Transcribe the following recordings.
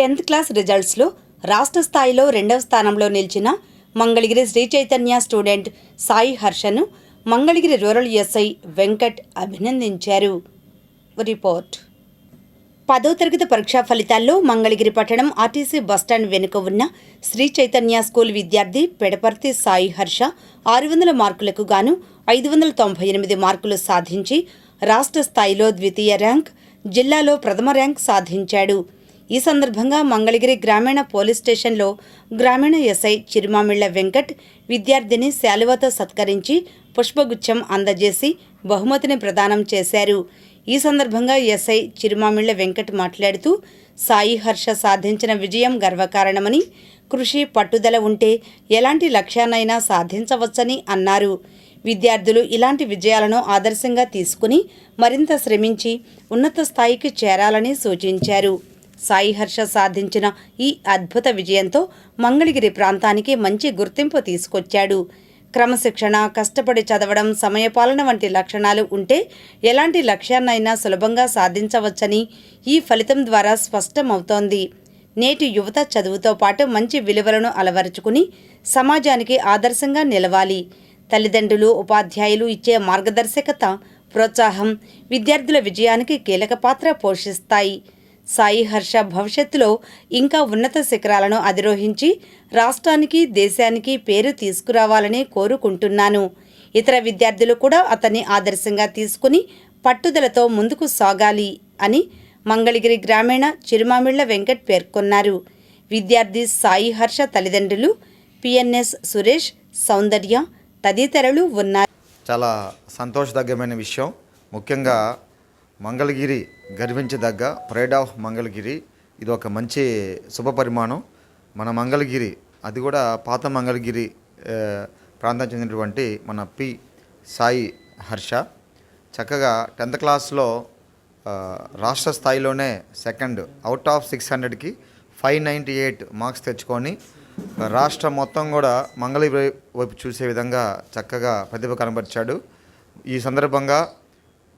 10th class రిజల్ట్స్లో రాష్ట్ర స్థాయిలో 2వ స్థానంలో నిలిచిన మంగళగిరి శ్రీ చైతన్య స్టూడెంట్ సాయి హర్షను మంగళగిరి రూరల్ ఎస్ఐ వెంకట్ అభినందించారు. రిపోర్ట్. 10వ తరగతి పరీక్షా ఫలితాల్లో మంగళగిరి పట్టణం ఆర్టీసీ బస్టాండ్ వెనుక ఉన్న శ్రీ చైతన్య స్కూల్ విద్యార్థి పెడపర్తి సాయి హర్ష 600 మార్కులకు గాను 598 మార్కులు సాధించి రాష్ట్ర స్థాయిలో ద్వితీయ ర్యాంక్, జిల్లాలో ప్రథమ ర్యాంక్ సాధించాడు. ఈ సందర్భంగా మంగళగిరి గ్రామీణ పోలీస్ స్టేషన్లో గ్రామీణ ఎస్ఐ చిరుమామిళ్ల వెంకట్ విద్యార్థిని శాలువాతో సత్కరించి పుష్పగుచ్చం అందజేసి బహుమతిని ప్రదానం చేశారు. ఈ సందర్భంగా ఎస్ఐ చిరుమామిళ్ల వెంకట్ మాట్లాడుతూ సాయి హర్ష సాధించిన విజయం గర్వకారణమని, కృషి పట్టుదల ఉంటే ఎలాంటి లక్ష్యాన్నైనా సాధించవచ్చని అన్నారు. విద్యార్థులు ఇలాంటి విజయాలను ఆదర్శంగా తీసుకుని మరింత శ్రమించి ఉన్నత స్థాయికి చేరాలని సూచించారు. సాయి హర్ష సాధించిన ఈ అద్భుత విజయంతో మంగళగిరి ప్రాంతానికి మంచి గుర్తింపు తీసుకొచ్చాడు. క్రమశిక్షణ, కష్టపడి చదవడం, సమయపాలన వంటి లక్షణాలు ఉంటే ఎలాంటి లక్ష్యాన్నైనా సులభంగా సాధించవచ్చని ఈ ఫలితం ద్వారా స్పష్టమవుతోంది. నేటి యువత చదువుతో పాటు మంచి విలువలను అలవరుచుకుని సమాజానికి ఆదర్శంగా నిలవాలి. తల్లిదండ్రులు, ఉపాధ్యాయులు ఇచ్చే మార్గదర్శకత, ప్రోత్సాహం విద్యార్థుల విజయానికి కీలక పాత్ర పోషిస్తాయి. సాయి హర్ష భవిష్యత్తులో ఇంకా ఉన్నత శిఖరాలను అధిరోహించి రాష్ట్రానికి, దేశానికి పేరు తీసుకురావాలని కోరుకుంటున్నాను. ఇతర విద్యార్థులు కూడా అతన్ని ఆదర్శంగా తీసుకుని పట్టుదలతో ముందుకు సాగాలి అని మంగళగిరి గ్రామీణ చిరుమామిళ్ల వెంకట్ పేర్కొన్నారు. విద్యార్థి సాయి హర్ష తల్లిదండ్రులు పిఎన్ఎస్ సురేష్, సౌందర్య తదితరులు ఉన్నారు. చాలా సంతోషదగ్గమైన విషయం. ముఖ్యంగా మంగళగిరి గర్వించదగ్గ ప్రైడ్ ఆఫ్ మంగళగిరి. ఇది ఒక మంచి శుభ పరిమాణం. మన మంగళగిరి, అది కూడా పాత మంగళగిరి ప్రాంతం చెందినటువంటి మన పి సాయి హర్ష చక్కగా 10th క్లాస్లో రాష్ట్ర స్థాయిలోనే సెకండ్ అవుట్ ఆఫ్ 600కి 598 మార్క్స్ తెచ్చుకొని రాష్ట్రం మొత్తం కూడా మంగళగిరి వైపు చూసే విధంగా చక్కగా ప్రతిభ కనబరిచాడు. ఈ సందర్భంగా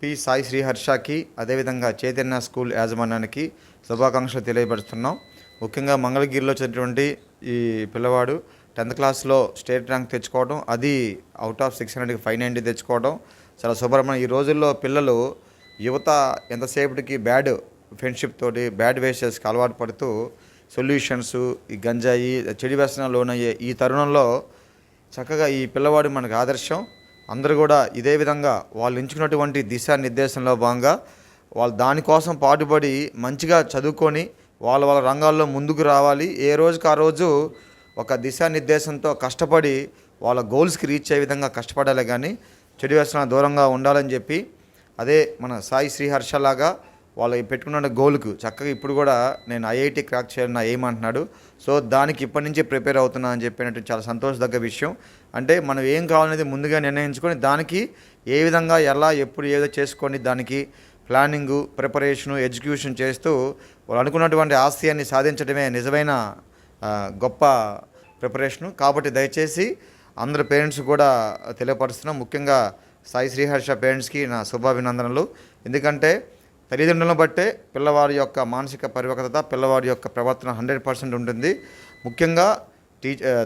పి సాయి శ్రీహర్షకి, అదేవిధంగా చైతన్య స్కూల్ యాజమాన్యానికి శుభాకాంక్షలు తెలియపరుస్తున్నాం. ముఖ్యంగా మంగళగిరిలో చదివినటువంటి ఈ పిల్లవాడు 10th క్లాస్లో స్టేట్ ర్యాంక్ తెచ్చుకోవడం, అది అవుట్ ఆఫ్ 600కి 590 తెచ్చుకోవడం చాలా శుభ్రమైన. ఈ రోజుల్లో పిల్లలు, యువత ఎంతసేపటికి బ్యాడ్ ఫ్రెండ్షిప్ తోటి, బ్యాడ్ వేసెస్కి అలవాటు పడుతూ సొల్యూషన్స్, ఈ గంజాయి, చెడు వ్యసనాలు లోనయ్యే ఈ తరుణంలో చక్కగా ఈ పిల్లవాడు మనకు ఆదర్శం. అందరూ కూడా ఇదే విధంగా వాళ్ళు ఎంచుకున్నటువంటి దిశానిర్దేశంలో భాగంగా వాళ్ళు దానికోసం పాటుపడి మంచిగా చదువుకొని వాళ్ళ రంగాల్లో ముందుకు రావాలి. ఏ రోజుకి ఆ రోజు ఒక దిశానిర్దేశంతో కష్టపడి వాళ్ళ గోల్స్కి రీచ్ అయ్యే విధంగా కష్టపడాలి, కానీ చెడు వ్యసనాలు దూరంగా ఉండాలని చెప్పి, అదే మన సాయి శ్రీహర్షలాగా వాళ్ళు పెట్టుకున్న గోల్కు చక్కగా ఇప్పుడు కూడా నేను ఐఐటి క్రాక్ చేయాలని నా ఎయిమ్ అంటున్నాడు. సో దానికి ఇప్పటి నుంచి ప్రిపేర్ అవుతున్నా అని చెప్పినట్టు చాలా సంతోషదగ్గ విషయం. అంటే మనం ఏం కావాలనేది ముందుగా నిర్ణయించుకొని దానికి ఏ విధంగా, ఎలా, ఎప్పుడు, ఏదో చేసుకొని దానికి ప్లానింగు, ప్రిపరేషను, ఎగ్జిక్యూషన్ చేస్తూ వాళ్ళు అనుకున్నటువంటి ఆశయాన్ని సాధించడమే నిజమైన గొప్ప ప్రిపరేషను. కాబట్టి దయచేసి అందరు పేరెంట్స్ కూడా తెలియపరుస్తున్నాం. ముఖ్యంగా సాయి శ్రీహర్ష పేరెంట్స్కి నా శుభాభినందనలు. ఎందుకంటే తల్లిదండ్రులను బట్టే పిల్లవాడి యొక్క మానసిక పరిపక్వత, పిల్లవాడి యొక్క ప్రవర్తన 100% ఉంటుంది. ముఖ్యంగా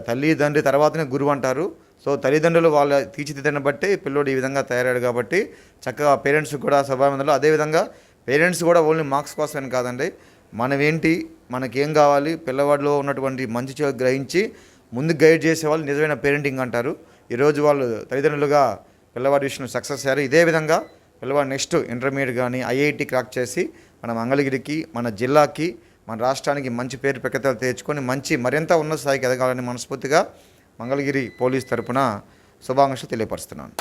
తల్లిదండ్రి తర్వాతనే గురువు అంటారు. సో తల్లిదండ్రులు వాళ్ళ తీర్చిదిద్దను బట్టి పిల్లోడు ఈ విధంగా తయారయ్యాడు. కాబట్టి చక్కగా పేరెంట్స్ కూడా శుభాభినందనలు. అదేవిధంగా పేరెంట్స్ కూడా ఓన్లీ మార్క్స్ కోసమని కాదండి, మనమేంటి, మనకేం కావాలి, పిల్లవాడిలో ఉన్నటువంటి మంచి చెడు గ్రహించి ముందు గైడ్ చేసేవాళ్ళు నిజమైన పేరెంటింగ్ అంటారు. ఈరోజు వాళ్ళు తల్లిదండ్రులుగా పిల్లవాడి విషయంలో సక్సెస్ అయ్యారు. ఇదే విధంగా పిల్లవాడు నెక్స్ట్ ఇంటర్మీడియట్ కానీ ఐఐటి క్రాక్ చేసి మన మంగళగిరికి, మన జిల్లాకి, మన రాష్ట్రానికి మంచి పేరు ప్రఖ్యాతలు తెచ్చుకొని మంచి మరింత ఉన్నత స్థాయికి ఎదగాలని మనస్ఫూర్తిగా మంగళగిరి పోలీస్ తరపున శుభాకాంక్షలు తెలియపరుస్తున్నాను.